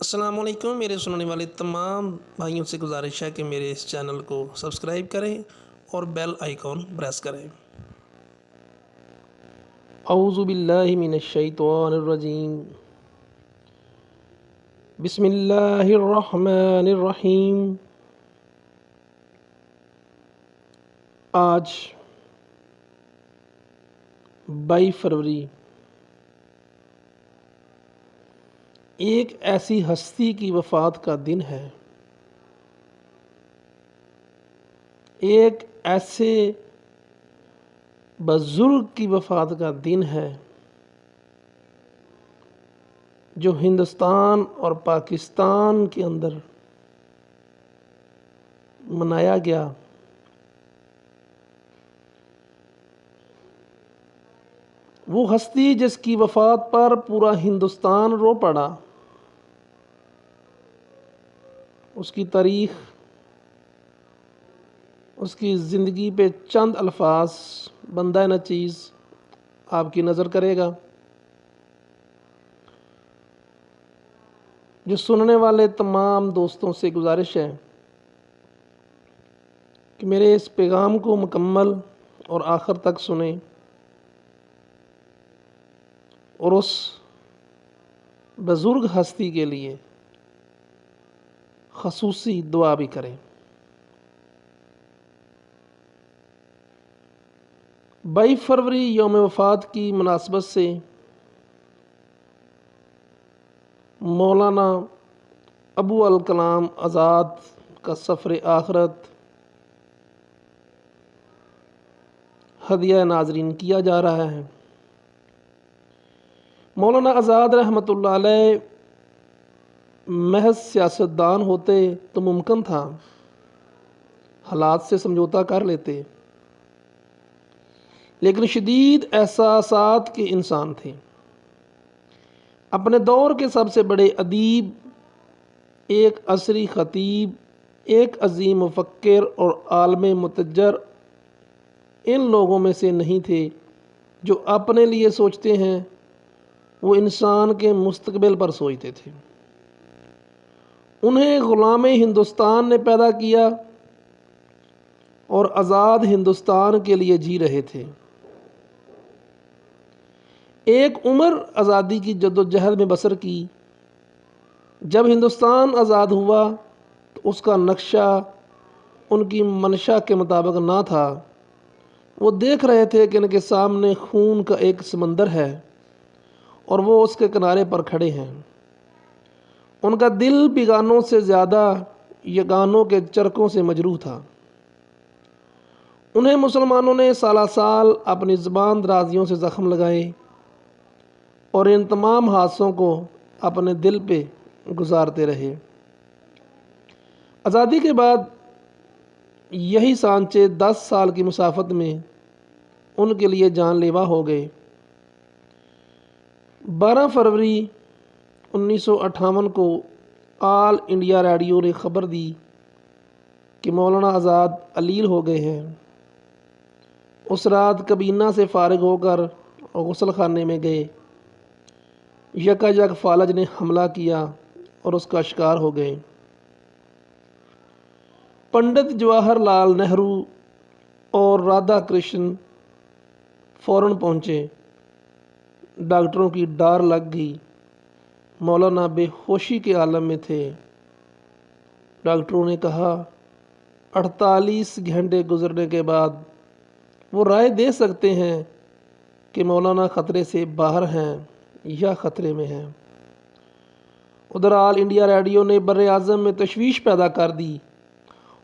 السلام علیکم میرے سننے والے تمام بھائیوں سے گزارش ہے کہ میرے اس چینل کو سبسکرائب کریں اور بیل آئیکن پریس کریں۔ اعوذ باللہ من الشیطان الرجیم، بسم اللہ الرحمن الرحیم۔ آج 22 فروری ایک ایسی ہستی کی وفات کا دن ہے، ایک ایسے بزرگ کی وفات کا دن ہے جو ہندوستان اور پاکستان کے اندر منایا گیا۔ وہ ہستی جس کی وفات پر پورا ہندوستان رو پڑا، اس کی تاریخ، اس کی زندگی پہ چند الفاظ بندہ نچیز آپ کی نظر کرے گا۔ جو سننے والے تمام دوستوں سے گزارش ہے کہ میرے اس پیغام کو مکمل اور آخر تک سنیں اور اس بزرگ ہستی کے لیے خصوصی دعا بھی کریں۔ 22 فروری یوم وفات کی مناسبت سے مولانا ابو الکلام آزاد کا سفر آخرت ہدیہ ناظرین کیا جا رہا ہے۔ مولانا آزاد رحمۃ اللہ علیہ محض سیاستدان ہوتے تو ممکن تھا حالات سے سمجھوتا کر لیتے، لیکن شدید احساسات کے انسان تھے۔ اپنے دور کے سب سے بڑے ادیب، ایک عصری خطیب، ایک عظیم مفکر اور عالم متجر ان لوگوں میں سے نہیں تھے جو اپنے لیے سوچتے ہیں، وہ انسان کے مستقبل پر سوچتے تھے۔ انہیں غلام ہندوستان نے پیدا کیا اور آزاد ہندوستان کے لیے جی رہے تھے۔ ایک عمر آزادی کی جدوجہد میں بسر کی۔ جب ہندوستان آزاد ہوا تو اس کا نقشہ ان کی منشا کے مطابق نہ تھا۔ وہ دیکھ رہے تھے کہ ان کے سامنے خون کا ایک سمندر ہے اور وہ اس کے کنارے پر کھڑے ہیں۔ ان کا دل بیگانوں سے زیادہ یگانوں کے چرخوں سے مجروح تھا۔ انہیں مسلمانوں نے سالہ سال اپنی زبان درازیوں سے زخم لگائے اور ان تمام حادثوں کو اپنے دل پہ گزارتے رہے۔ آزادی کے بعد یہی سانچے 10 سال کی مسافت میں ان کے لیے جان لیوا ہو گئے۔ 12 فروری 1958 کو آل انڈیا ریڈیو نے خبر دی کہ مولانا آزاد علیل ہو گئے ہیں۔ اس رات کابینہ سے فارغ ہو کر غسل خانے میں گئے، یکا یک فالج نے حملہ کیا اور اس کا شکار ہو گئے۔ پنڈت جواہر لال نہرو اور رادھا کرشن فوراً پہنچے۔ ڈاکٹروں کی ڈار لگ گئی۔ مولانا بے ہوشی کے عالم میں تھے۔ ڈاکٹروں نے کہا 48 گھنٹے گزرنے کے بعد وہ رائے دے سکتے ہیں کہ مولانا خطرے سے باہر ہیں یا خطرے میں ہیں۔ ادھر آل انڈیا ریڈیو نے بر اعظم میں تشویش پیدا کر دی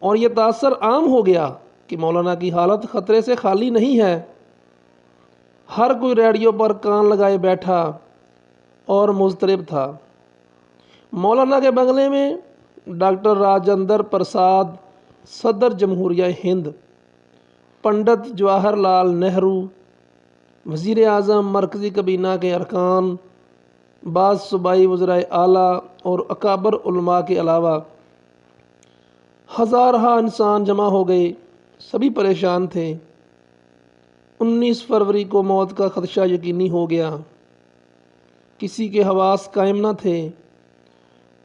اور یہ تاثر عام ہو گیا کہ مولانا کی حالت خطرے سے خالی نہیں ہے۔ ہر کوئی ریڈیو پر کان لگائے بیٹھا اور مضطرب تھا۔ مولانا کے بنگلے میں ڈاکٹر راجندر پرساد، صدر جمہوریہ ہند، پنڈت جواہر لال نہرو، وزیر اعظم، مرکزی کابینہ کے ارکان، بعض صوبائی وزرائے اعلیٰ اور اکابر علماء کے علاوہ ہزارہ انسان جمع ہو گئے۔ سبھی پریشان تھے۔ 19 فروری کو موت کا خدشہ یقینی ہو گیا۔ کسی کے حواس قائم نہ تھے۔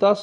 10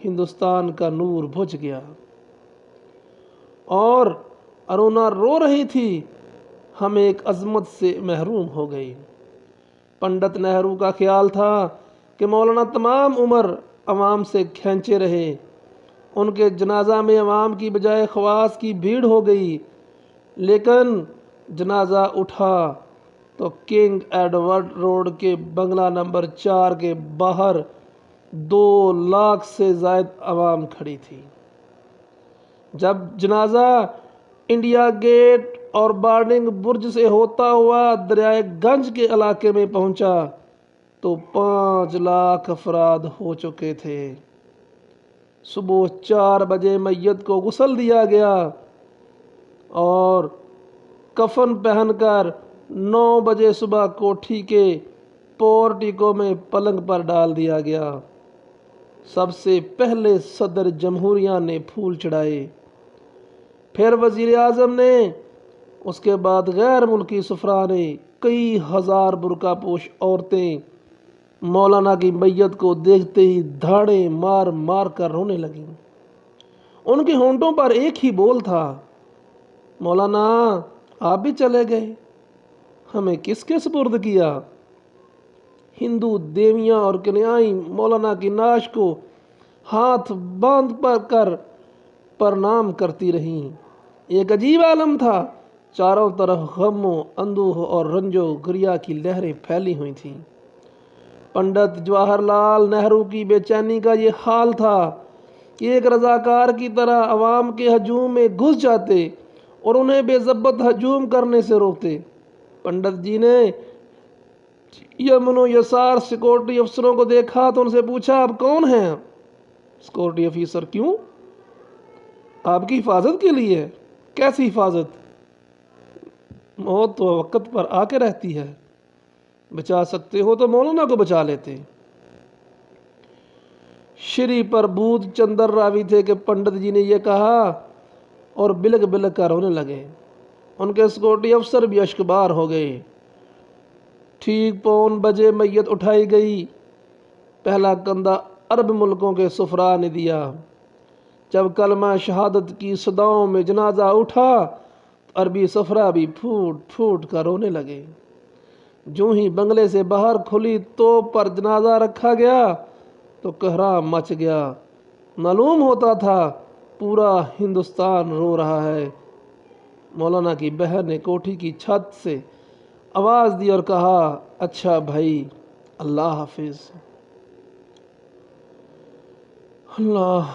ہندوستان کا نور بجھ گیا اور ارونا رو رہی تھی، ہم ایک عظمت سے محروم ہو گئی۔ پنڈت نہرو کا خیال تھا کہ مولانا تمام عمر عوام سے کھینچے رہے۔ ان کے جنازہ میں عوام کی بجائے خواص کی بھیڑ ہو گئی، لیکن جنازہ اٹھا تو کنگ ایڈورڈ روڈ کے بنگلہ نمبر 4 کے باہر 2 لاکھ سے زائد عوام کھڑی تھی۔ جب جنازہ انڈیا گیٹ اور بارڈنگ برج سے ہوتا ہوا دریائے گنج کے علاقے میں پہنچا تو 5 لاکھ افراد ہو چکے تھے۔ صبح 4 بجے میت کو غسل دیا گیا اور کفن پہن کر 9 بجے صبح کوٹھی کے پورٹیکو میں پلنگ پر ڈال دیا گیا۔ سب سے پہلے صدر جمہوریہ نے پھول چڑھائے، پھر وزیر اعظم نے، اس کے بعد غیر ملکی سفراء نے۔ کئی ہزار برقع پوش عورتیں مولانا کی میت کو دیکھتے ہی دھاڑیں مار مار کر رونے لگیں۔ ان کے ہونٹوں پر ایک ہی بول تھا، مولانا آپ بھی چلے گئے، ہمیں کس کے سپرد کیا؟ ہندو دیویاں اور کنیائیں مولانا کی نعش کو ہاتھ باندھ کر پرنام کرتی رہیں۔ ایک عجیب عالم تھا، چاروں طرف غم و اندوہ اور رنج و گریہ کی لہریں پھیلی ہوئی تھیں۔ پنڈت جواہر لال نہرو کی بے چینی کا یہ حال تھا کہ ایک رضاکار کی طرح عوام کے ہجوم میں گھس جاتے اور انہیں بے ضابطہ ہجوم کرنے سے روکتے۔ پنڈت جی نے یمن و یسار سیکورٹی افسروں کو دیکھا تو ان سے پوچھا، آپ کون ہیں؟ سیکورٹی افیسر، کیوں؟ آپ کی حفاظت کے لیے۔ کیسی حفاظت؟ موت تو وقت پر آ کے رہتی ہے، بچا سکتے ہو تو مولانا کو بچا لیتے۔ شری پربودھ چندر راوی تھے کہ پنڈت جی نے یہ کہا اور بلک بلک کر رونے لگے۔ ان کے سیکورٹی افسر بھی اشکبار ہو گئے۔ ٹھیک 5 بجے میت اٹھائی گئی۔ پہلا کندھا عرب ملکوں کے سفراء نے دیا۔ جب کلمہ شہادت کی صداؤں میں جنازہ اٹھا تو عربی سفراء بھی پھوٹ پھوٹ کر رونے لگے۔ جو ہی بنگلے سے باہر کھلی توپ پر جنازہ رکھا گیا تو کوہرام مچ گیا۔ معلوم ہوتا تھا پورا ہندوستان رو رہا ہے۔ مولانا کی بہن نے کوٹھی کی چھت سے آواز دی اور کہا، اچھا بھائی، اللہ حافظ۔ اللہ،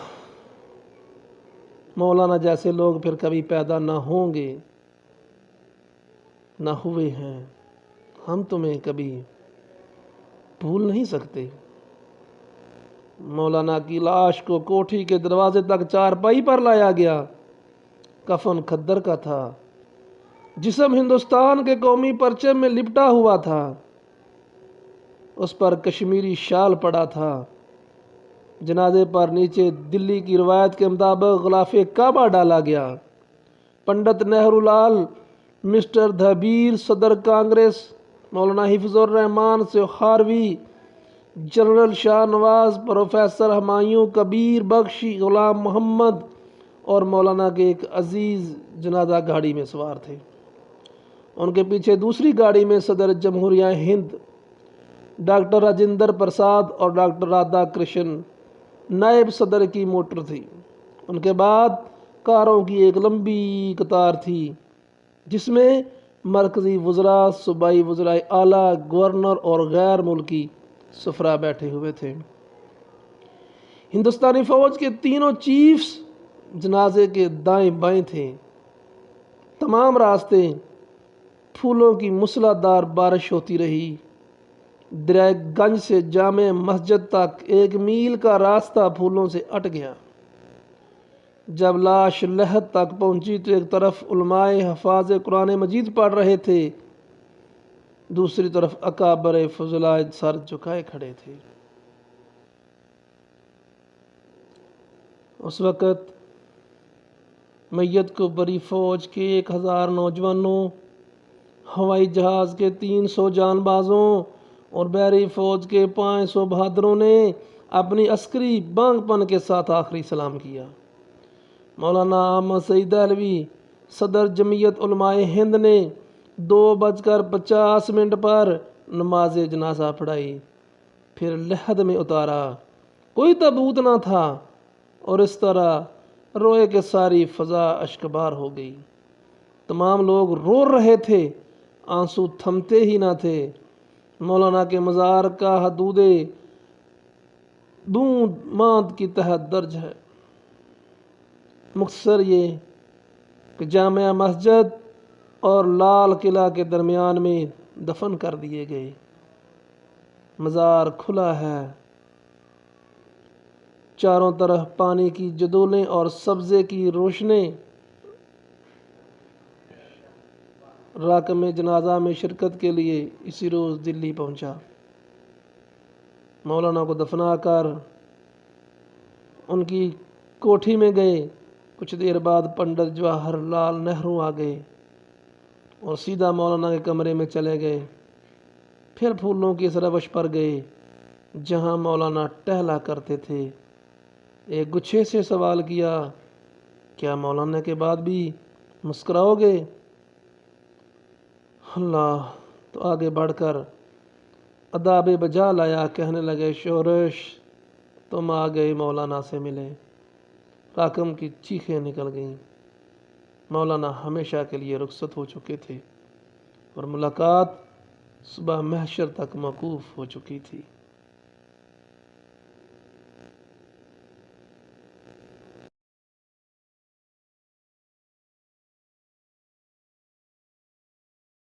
مولانا جیسے لوگ پھر کبھی پیدا نہ ہوں گے، نہ ہوئے ہیں۔ ہم تمہیں کبھی بھول نہیں سکتے۔ مولانا کی لاش کو کوٹھی کے دروازے تک چارپائی پر لایا گیا۔ کفن کھدر کا تھا، جسم ہندوستان کے قومی پرچم میں لپٹا ہوا تھا، اس پر کشمیری شال پڑا تھا۔ جنازے پر نیچے دلی کی روایت کے مطابق غلاف کعبہ ڈالا گیا۔ پنڈت نہرو لال، مسٹر دھبیر صدر کانگریس، مولانا حفظ الرحمان سوخاروی، جنرل شاہ نواز، پروفیسر ہمایوں کبیر بخشی، غلام محمد اور مولانا کے ایک عزیز جنازہ گاڑی میں سوار تھے۔ ان کے پیچھے دوسری گاڑی میں صدر جمہوریہ ہند ڈاکٹر راجندر پرساد اور ڈاکٹر رادھا کرشن نائب صدر کی موٹر تھی۔ ان کے بعد کاروں کی ایک لمبی قطار تھی جس میں مرکزی وزراء، صوبائی وزرائے اعلیٰ، گورنر اور غیر ملکی سفراء بیٹھے ہوئے تھے۔ ہندوستانی فوج کے تینوں چیفز جنازے کے دائیں بائیں تھے۔ تمام راستے پھولوں کی موسلا دھار بارش ہوتی رہی۔ دریائے گنج سے جامع مسجد تک 1 میل کا راستہ پھولوں سے اٹ گیا۔ جب لاش لحد تک پہنچی تو ایک طرف علماء حفاظ قرآن مجید پڑھ رہے تھے، دوسری طرف اکابر فضلاء سر جھکائے کھڑے تھے۔ اس وقت میت کو بری فوج کے 1000 نوجوانوں، ہوائی جہاز کے 300 جان بازوں اور بحری فوج کے 500 بہادروں نے اپنی عسکری بانگ پن کے ساتھ آخری سلام کیا۔ مولانا احمد سعید دہلوی صدر جمعیت علماء ہند نے 2:50 پر نماز جنازہ پڑھائی، پھر لحد میں اتارا۔ کوئی تابوت نہ تھا اور اس طرح روئے کہ ساری فضا اشکبار ہو گئی۔ تمام لوگ رو رہے تھے، آنسو تھمتے ہی نہ تھے۔ مولانا کے مزار کا حدود دود ماند کی تحت درج ہے۔ مختصر یہ کہ جامع مسجد اور لال قلعہ کے درمیان میں دفن کر دیے گئے۔ مزار کھلا ہے، چاروں طرف پانی کی جدولیں اور سبزے کی روشنیں۔ راکم جنازہ میں شرکت کے لیے اسی روز دلی پہنچا۔ مولانا کو دفنا کر ان کی کوٹھی میں گئے۔ کچھ دیر بعد پنڈت جواہر لال نہرو آ گئے اور سیدھا مولانا کے کمرے میں چلے گئے۔ پھر پھولوں کی اس روش پر گئے جہاں مولانا ٹہلا کرتے تھے۔ ایک گچھے سے سوال کیا، کیا مولانا کے بعد بھی مسکراؤ گے؟ اللہ تو آگے بڑھ کر اداب بجا لایا، کہنے لگے، شورش، تم آ گئے مولانا سے ملے۔ راکم کی چیخیں نکل گئیں۔ مولانا ہمیشہ کے لیے رخصت ہو چکے تھے اور ملاقات صبح محشر تک موقوف ہو چکی تھی۔